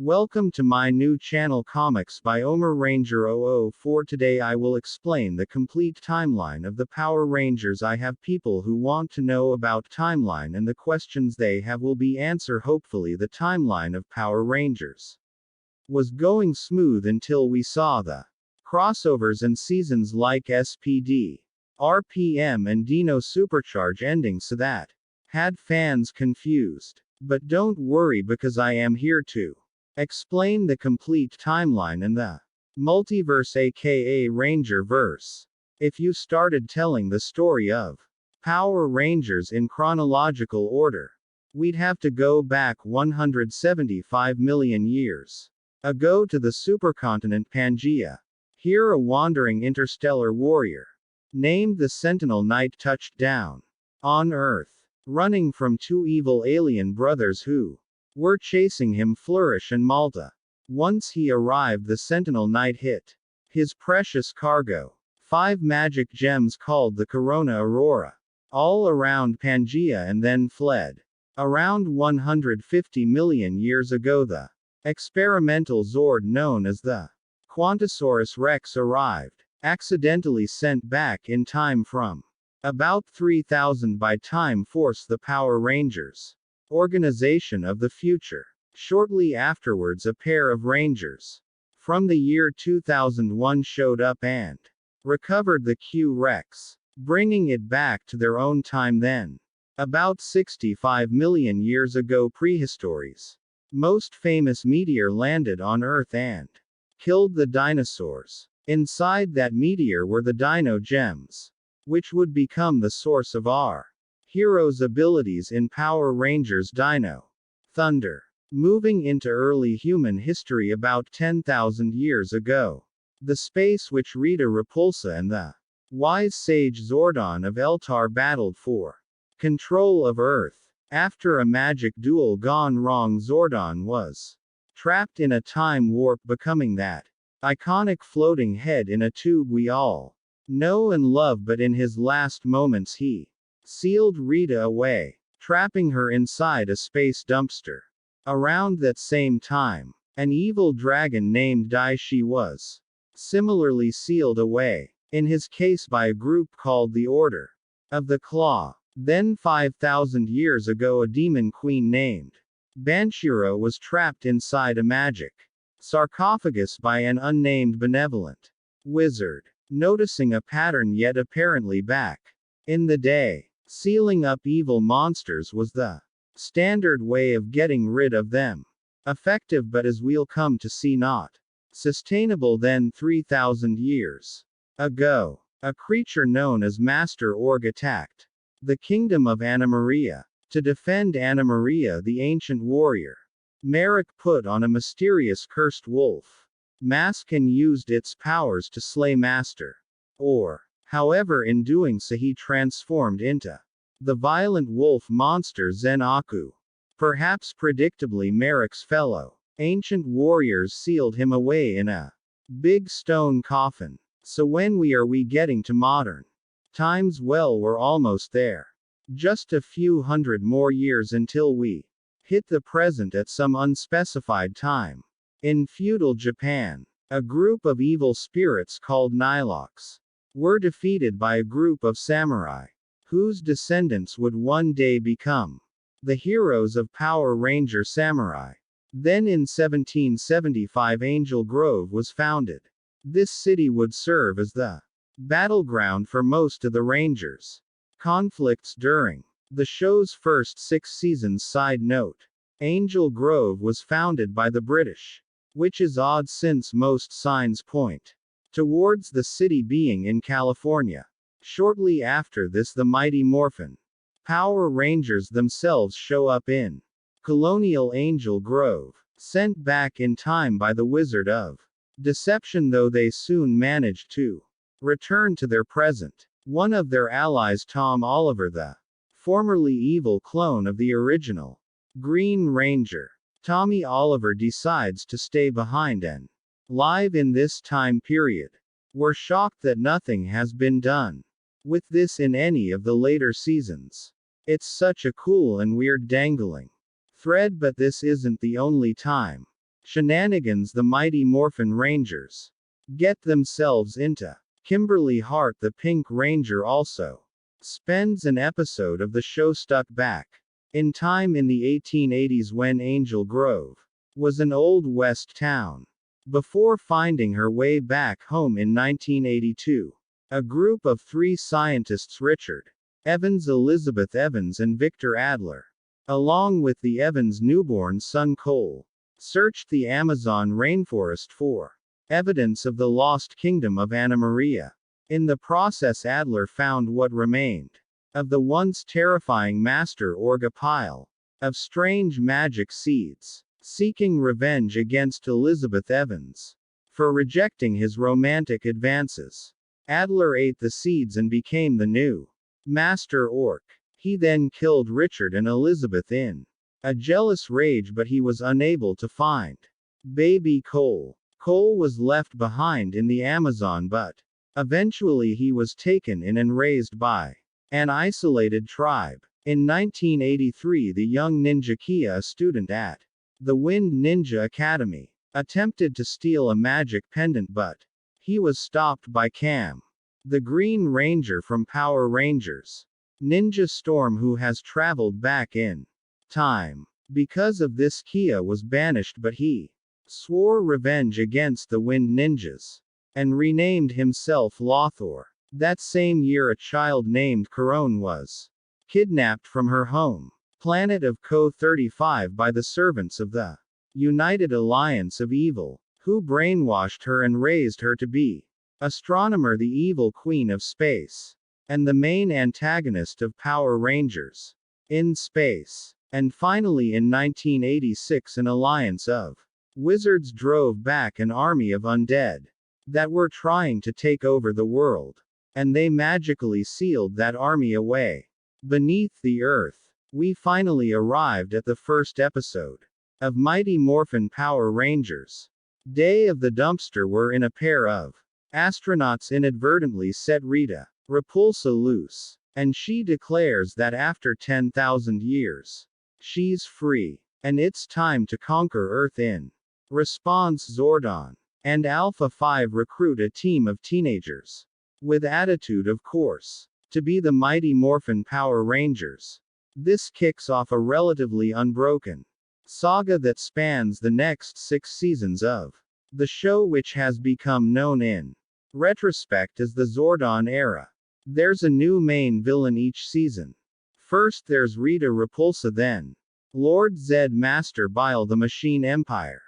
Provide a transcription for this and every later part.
Welcome to my new channel Comics by Omer Ranger 004. Today I will explain the complete timeline of the Power Rangers. I have people who want to know about timeline and the questions they have will be answered. Hopefully the timeline of Power Rangers was going smooth until we saw the crossovers and seasons like SPD, RPM and Dino Supercharge ending, so that had fans confused. But don't worry, because I am here to explain the complete timeline and the multiverse, aka Ranger verse. If you started telling the story of Power Rangers in chronological order, we'd have to go back 175 million years ago to the supercontinent Pangea. Here a wandering interstellar warrior named the Sentinel Knight touched down on Earth, running from two evil alien brothers who were chasing him, Flourish and Malta. Once he arrived, the Sentinel Knight hit his precious cargo, 5 magic gems called the Corona Aurora, all around Pangea, and then fled. Around 150 million years ago, the experimental Zord known as the Quantosaurus Rex arrived, accidentally sent back in time from about 3000 by Time Force, the Power Rangers organization of the future. Shortly afterwards, a pair of Rangers from the year 2001 showed up and recovered the Q-Rex, bringing it back to their own time then. About 65 million years ago, prehistory's most famous meteor landed on Earth and killed the dinosaurs. Inside that meteor were the Dino Gems, which would become the source of our heroes' abilities in Power Rangers Dino Thunder. Moving into early human history about 10,000 years ago, the Space Witch Rita Repulsa and the wise sage Zordon of Eltar battled for control of Earth. After a magic duel gone wrong, Zordon was trapped in a time warp, becoming that iconic floating head in a tube we all know and love. But in his last moments he sealed Rita away, trapping her inside a space dumpster. Around that same time, an evil dragon named Daishi was similarly sealed away, in his case by a group called the Order of the Claw. Then 5,000 years ago, a demon queen named Banshiro was trapped inside a magic sarcophagus by an unnamed benevolent wizard. Noticing a pattern yet apparently back in the day, sealing up evil monsters was the standard way of getting rid of them. Effective, but as we'll come to see, not sustainable. Then 3,000 years ago, a creature known as Master Org attacked the kingdom of Anna Maria. To defend Anna Maria, the ancient warrior Merrick put on a mysterious cursed wolf mask and used its powers to slay Master Org. However, in doing so he transformed into the violent wolf monster Zen-Aku. Perhaps predictably, Merrick's fellow ancient warriors sealed him away in a big stone coffin. So when we getting to modern times? Well, we're almost there. Just a few hundred more years until we hit the present at some unspecified time. In feudal Japan, a group of evil spirits called Nilox were defeated by a group of samurai, whose descendants would one day become the heroes of Power Ranger Samurai. Then in 1775, Angel Grove was founded. This city would serve as the battleground for most of the Rangers' conflicts during the show's first 6 seasons. Side note: Angel Grove was founded by the British, which is odd since most signs point towards the city being in California. Shortly after this, the Mighty Morphin Power Rangers themselves show up in colonial Angel Grove, sent back in time by the Wizard of Deception, though they soon managed to return to their present. One of their allies, Tom Oliver, the formerly evil clone of the original Green Ranger, Tommy Oliver, decides to stay behind and live in this time period. We're shocked that nothing has been done with this in any of the later seasons. It's such a cool and weird dangling thread, but this isn't the only time Shenanigans. The Mighty Morphin Rangers get themselves into. Kimberly Hart, the Pink Ranger, also spends an episode of the show stuck back in time in the 1880s when Angel Grove was an Old West town. Before finding her way back home in 1982, a group of 3 scientists, Richard Evans, Elizabeth Evans, and Victor Adler, along with the Evans' newborn son Cole, searched the Amazon rainforest for evidence of the lost kingdom of Anna Maria. In the process, Adler found what remained of the once terrifying Master Org, a pile of strange magic seeds, seeking revenge against Elizabeth Evans for rejecting his romantic advances. Adler ate the seeds and became the new Master Orc. He then killed Richard and Elizabeth in a jealous rage, but he was unable to find baby Cole. Cole was left behind in the Amazon, but eventually he was taken in and raised by an isolated tribe. In 1983, the young ninja Kia, a student at the Wind Ninja Academy, attempted to steal a magic pendant, but he was stopped by Cam, the Green Ranger from Power Rangers Ninja Storm, who has traveled back in time. Because of this, Kia was banished, but he swore revenge against the Wind Ninjas and renamed himself Lothor. That same year, a child named Corone was kidnapped from her home planet of Co-35 by the servants of the United Alliance of Evil, who brainwashed her and raised her to be Astronomer, the evil queen of space, and the main antagonist of Power Rangers in space. And finally, in 1986, an alliance of wizards drove back an army of undead that were trying to take over the world, and they magically sealed that army away beneath the earth. We finally arrived at the first episode of Mighty Morphin Power Rangers Day of the Dumpster, wherein a pair of astronauts inadvertently set Rita Repulsa loose, and she declares that after 10,000 years, she's free, and it's time to conquer Earth. In response, Zordon and Alpha 5 recruit a team of teenagers with attitude, of course, to be the Mighty Morphin Power Rangers. This kicks off a relatively unbroken saga that spans the next 6 seasons of the show, which has become known in retrospect as the Zordon era. There's a new main villain each season. First there's Rita Repulsa, then Lord Zed, Master Bile, the Machine Empire,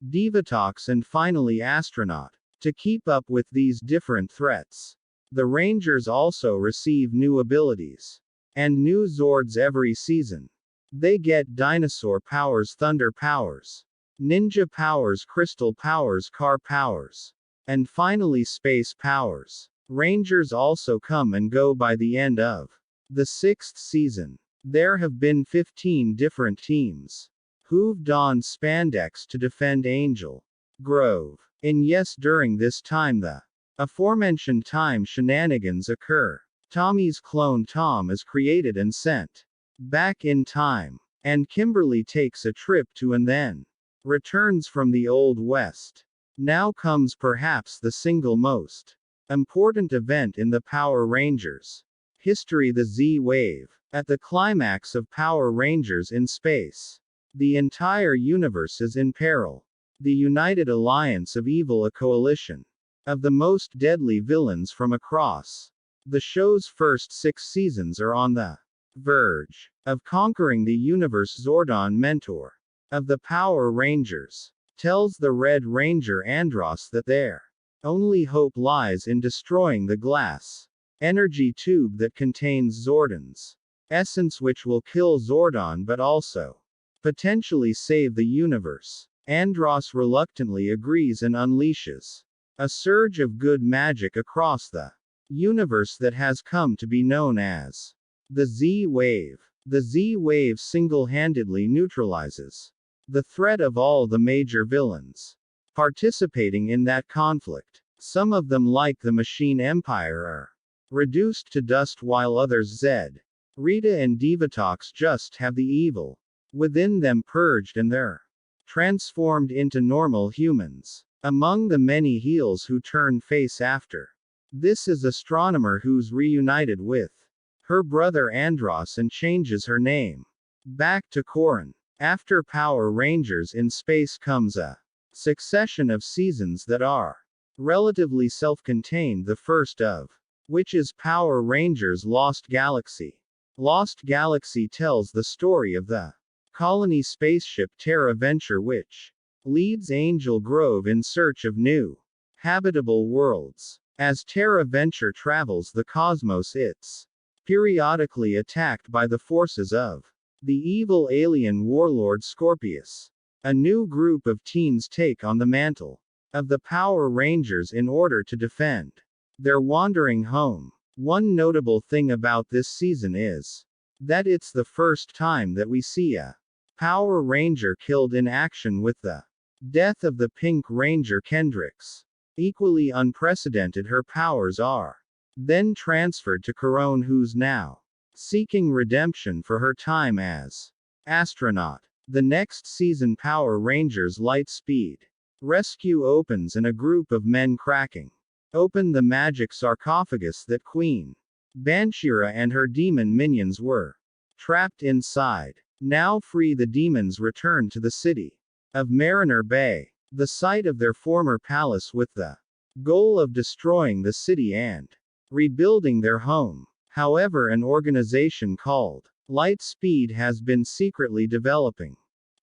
Divatox, and finally Astronaut. To keep up with these different threats, the Rangers also receive new abilities and new Zords every season. They get dinosaur powers, thunder powers, ninja powers, crystal powers, car powers, and finally space powers. Rangers also come and go. By the end of the 6th season, there have been 15 different teams who've donned spandex to defend Angel Grove. And yes, during this time the aforementioned time shenanigans occur. Tommy's clone Tom is created and sent back in time, and Kimberly takes a trip to and then returns from the Old West. Now comes perhaps the single most important event in the Power Rangers history, the Z-Wave. At the climax of Power Rangers in space, the entire universe is in peril. The United Alliance of Evil, a coalition of the most deadly villains from across the show's first 6 seasons, are on the verge of conquering the universe. Zordon, mentor of the Power Rangers, tells the Red Ranger Andros that their only hope lies in destroying the glass energy tube that contains Zordon's essence, which will kill Zordon but also potentially save the universe. Andros reluctantly agrees and unleashes a surge of good magic across the universe that has come to be known as the Z-Wave. The Z-Wave single-handedly neutralizes the threat of all the major villains participating in that conflict. Some of them, like the Machine Empire, are reduced to dust, while others, Zed, Rita, and Divatox, just have the evil within them purged and their transformed into normal humans. Among the many heels who turn face after this is Astronomer, who's reunited with her brother Andros and changes her name back to Corin. After Power Rangers in Space comes a succession of seasons that are relatively self-contained, the first of which is Power Rangers Lost Galaxy. Lost Galaxy tells the story of the colony spaceship Terra Venture, which leads Angel Grove in search of new habitable worlds. As Terra Venture travels the cosmos, it's periodically attacked by the forces of the evil alien warlord Scorpius. A new group of teens take on the mantle of the Power Rangers in order to defend their wandering home. One notable thing about this season is that it's the first time that we see a Power Ranger killed in action, with the death of the Pink Ranger Kendrix. Equally unprecedented, her powers are then transferred to Coron, who's now seeking redemption for her time as astronaut. The next season, Power Rangers Lightspeed Rescue opens, and a group of men cracking open the magic sarcophagus that Queen Banshira and her demon minions were trapped inside. Now free, the demons return to the city of Mariner Bay, the site of their former palace, with the goal of destroying the city and rebuilding their home. However, an organization called Lightspeed has been secretly developing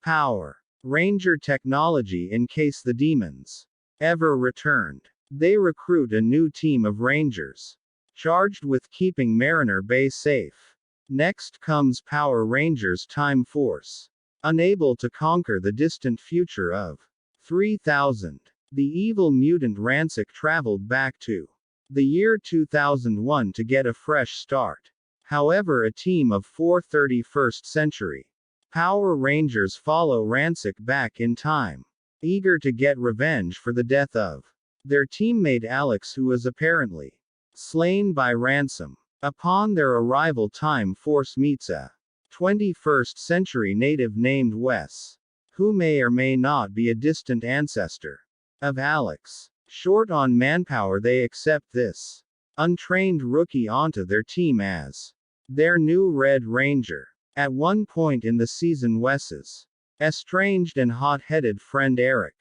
Power Ranger technology in case the demons ever returned. They recruit a new team of Rangers charged with keeping Mariner Bay safe. Next comes Power Rangers Time Force. Unable to conquer the distant future of 3000, the evil mutant Ransik traveled back to the year 2001 to get a fresh start. However, a team of 4 31st century Power Rangers follow Ransik back in time, eager to get revenge for the death of their teammate Alex, who was apparently slain by Ransom. Upon their arrival, Time Force meets a 21st century native named Wes, who may or may not be a distant ancestor of Alex. Short on manpower, they accept this untrained rookie onto their team as their new Red Ranger. At one point in the season, Wes's estranged and hot-headed friend Eric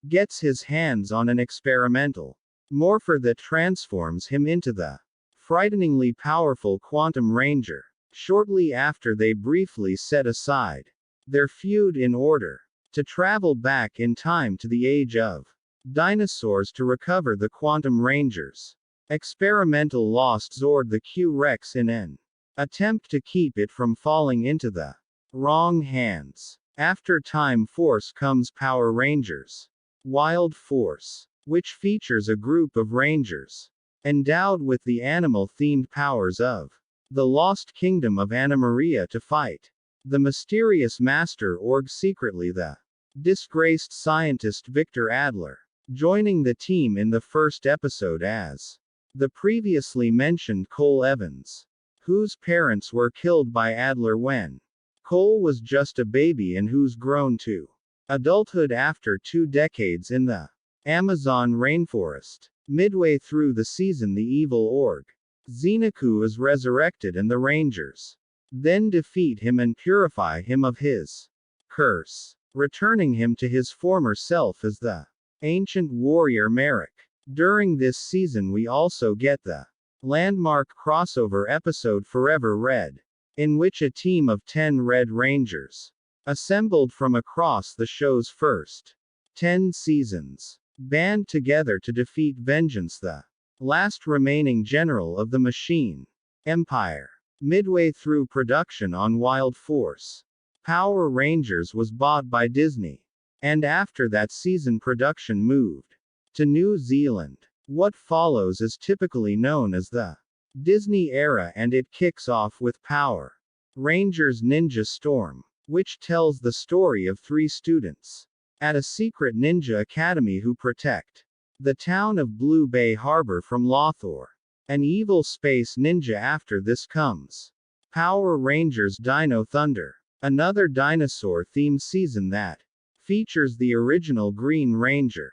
gets his hands on an experimental morpher that transforms him into the frighteningly powerful Quantum Ranger. Shortly after, they briefly set aside their feud in order to travel back in time to the age of dinosaurs to recover the Quantum Rangers. Experimental lost Zord the Q-Rex in an attempt to keep it from falling into the wrong hands. After Time Force comes Power Rangers Wild Force, which features a group of Rangers endowed with the animal-themed powers of the Lost Kingdom of Animaria to fight the mysterious Master Org, secretly the disgraced scientist Victor Adler, joining the team in the first episode as the previously mentioned Cole Evans, whose parents were killed by Adler when Cole was just a baby, and who's grown to adulthood after 2 decades in the Amazon rainforest. Midway through the season, the evil Org Xenaku is resurrected, and the Rangers then defeat him and purify him of his curse, returning him to his former self as the ancient warrior Merrick. During this season, we also get the landmark crossover episode Forever Red, in which a team of 10 Red Rangers assembled from across the show's first 10 seasons band together to defeat Vengeance, the last remaining general of the Machine Empire. Midway through production on Wild Force, Power Rangers was bought by Disney, and after that season, production moved to New Zealand. What follows is typically known as the Disney era, and it kicks off with Power Rangers Ninja Storm, which tells the story of 3 students at a secret ninja academy who protect the town of Blue Bay Harbor from Lothor, an evil space ninja. After this comes Power Rangers Dino Thunder, another dinosaur-themed season that features the original Green Ranger,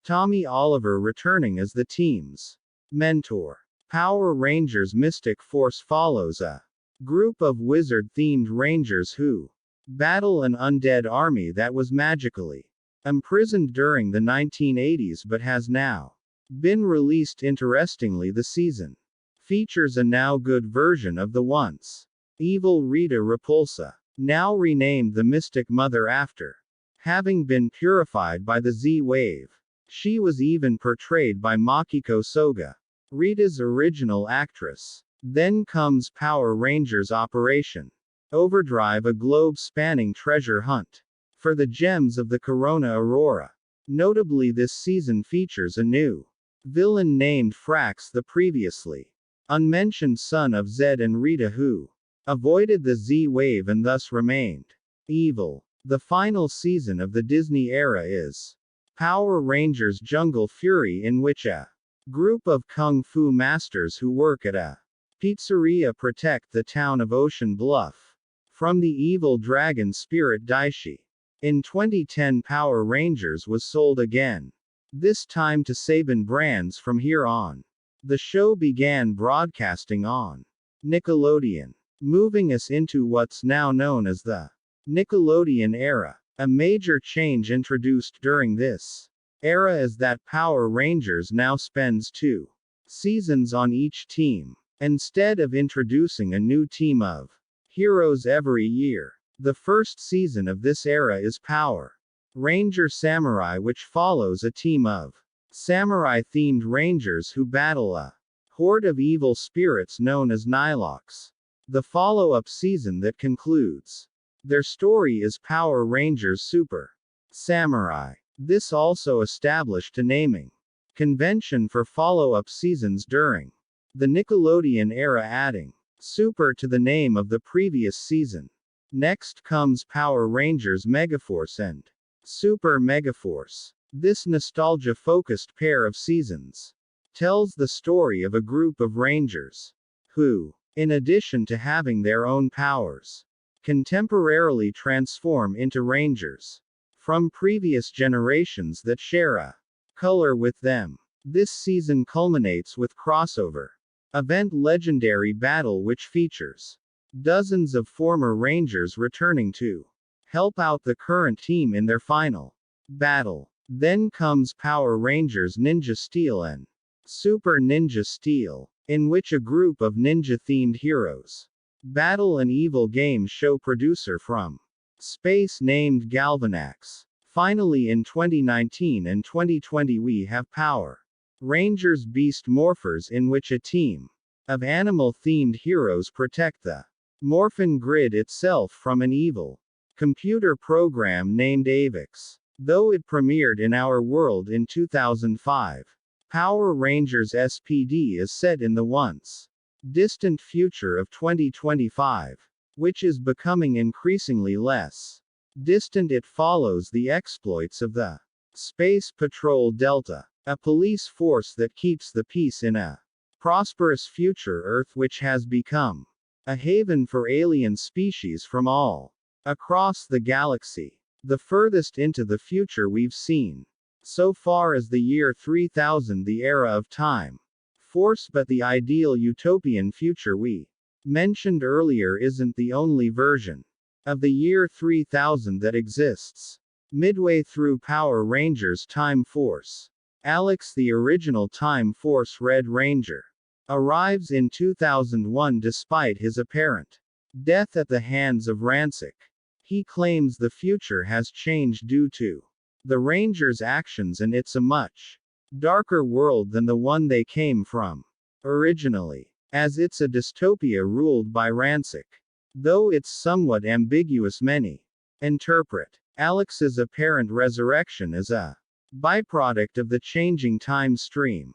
Tommy Oliver, returning as the team's mentor. Power Rangers Mystic Force follows a group of wizard-themed rangers who battle an undead army that was magically imprisoned during the 1980s but has now been released. Interestingly, the season features a now good version of the once evil Rita Repulsa, now renamed the Mystic Mother after having been purified by the Z-Wave. She was even portrayed by Makiko Soga, Rita's original actress. Then comes Power Rangers Operation Overdrive, a globe-spanning treasure hunt for the gems of the Corona Aurora. Notably, this season features a new villain named Frax, the previously unmentioned son of Zed and Rita, who avoided the Z-Wave and thus remained evil. The final season of the Disney era is Power Rangers Jungle Fury, in which a group of kung fu masters who work at a pizzeria protect the town of Ocean Bluff from the evil dragon spirit Daishi. In 2010, Power Rangers was sold again, this time to Saban Brands. From here on, the show began broadcasting on Nickelodeon, moving us into what's now known as the Nickelodeon era. A major change introduced during this era is that Power Rangers now spends 2 seasons on each team, instead of introducing a new team of heroes every year. The first season of this era is Power Ranger Samurai, which follows a team of samurai-themed rangers who battle a horde of evil spirits known as Nilox. The follow-up season that concludes their story is Power Rangers Super Samurai. This also established a naming convention for follow-up seasons during the Nickelodeon era, adding Super to the name of the previous season. Next comes Power Rangers Megaforce and Super Megaforce. This nostalgia-focused pair of seasons tells the story of a group of rangers who, in addition to having their own powers, can temporarily transform into rangers from previous generations that share a color with them. This season culminates with crossover event Legendary Battle, which features dozens of former Rangers returning to help out the current team in their final battle. Then comes Power Rangers Ninja Steel and Super Ninja Steel, in which a group of ninja-themed heroes battle an evil game show producer from space named Galvanax. Finally, in 2019 and 2020 we have Power Rangers Beast Morphers, in which a team of animal-themed heroes protect the Morphin Grid itself from an evil computer program named Avix. Though it premiered in our world in 2005, Power Rangers SPD is set in the once distant future of 2025, which is becoming increasingly less distant. It follows the exploits of the Space Patrol Delta, a police force that keeps the peace in a prosperous future Earth, which has become a haven for alien species from all across the galaxy. The furthest into the future we've seen so far is the year 3000, the era of time Force, but the ideal utopian future we mentioned earlier isn't the only version of the year 3000 that exists. Midway through Power Rangers Time Force, Alex, the original Time Force Red Ranger, arrives in 2001 despite his apparent death at the hands of Ransik. He claims the future has changed due to the Rangers' actions, and it's a much darker world than the one they came from originally, as it's a dystopia ruled by Ransik. Though it's somewhat ambiguous, many interpret Alex's apparent resurrection as a byproduct of the changing time stream.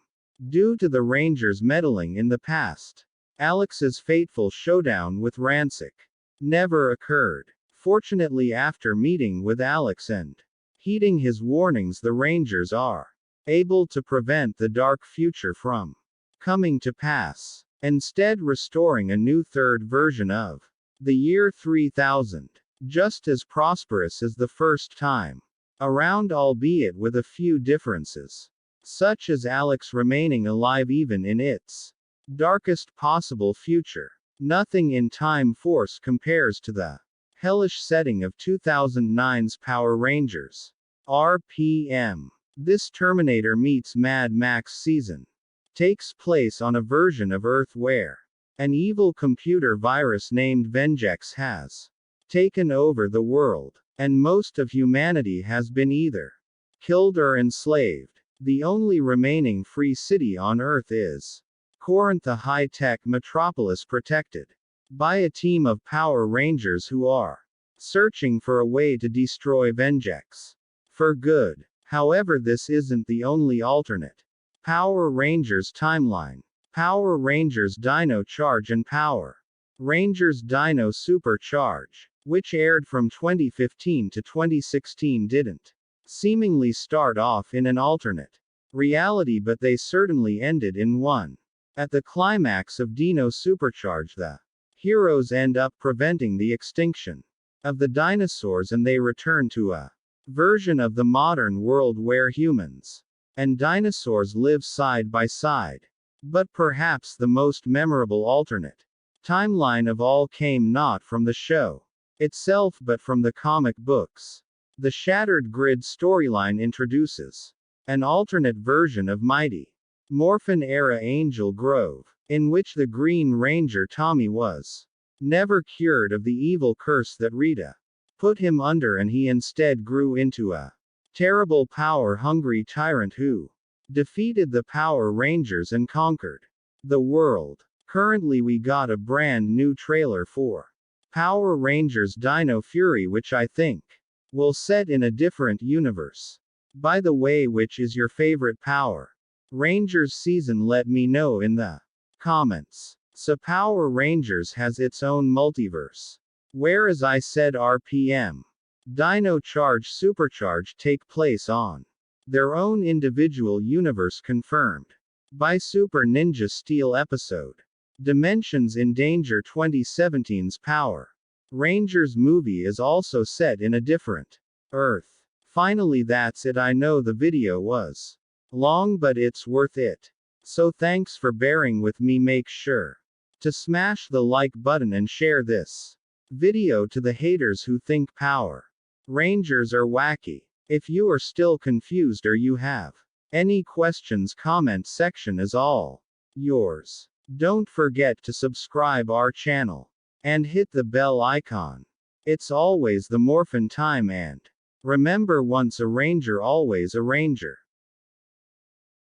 Due to the Rangers meddling in the past, Alex's fateful showdown with Ransik never occurred. Fortunately, after meeting with Alex and heeding his warnings, the Rangers are able to prevent the dark future from coming to pass, instead restoring a new third version of the year 3000, just as prosperous as the first time. around, albeit with a few differences, such as Alex remaining alive even in its darkest possible future. Nothing in Time Force compares to the hellish setting of 2009's Power Rangers. RPM. This Terminator meets Mad Max season takes place on a version of Earth where an evil computer virus named Vengex has taken over the world, and most of humanity has been either killed or enslaved. The only remaining free city on Earth is Corinth, a high-tech metropolis protected by a team of Power Rangers who are searching for a way to destroy Vengex for good. However, this isn't the only alternate Power Rangers timeline. Power Rangers Dino Charge and Power Rangers Dino Supercharge, which aired from 2015 to 2016, didn't seemingly start off in an alternate reality, but they certainly ended in one. At the climax of Dino Supercharge, the heroes end up preventing the extinction of the dinosaurs, and they return to a version of the modern world where humans and dinosaurs live side by side. But perhaps the most memorable alternate timeline of all came not from the show itself but from the comic books. The Shattered Grid storyline introduces an alternate version of Mighty Morphin era Angel Grove, in which the Green Ranger Tommy was never cured of the evil curse that Rita put him under, and he instead grew into a terrible power-hungry tyrant who defeated the Power Rangers and conquered the world. Currently we got a brand new trailer for Power Rangers Dino Fury, which I think will set in a different universe. By the way, which is your favorite Power Rangers season? Let me know in the comments. So Power Rangers has its own multiverse, where, as I said, RPM, Dino Charge Supercharge take place on their own individual universe, confirmed by Super Ninja Steel episode Dimensions in Danger. 2017's Power Rangers movie is also set in a different Earth. Finally, that's it. I know the video was long, but it's worth it. So thanks for bearing with me. Make sure to smash the like button and share this video to the haters who think Power Rangers are wacky. If you are still confused or you have any questions, comment section is all yours. Don't forget to subscribe our channel and hit the bell icon. It's always the Morphin time, and remember, once a Ranger always a Ranger.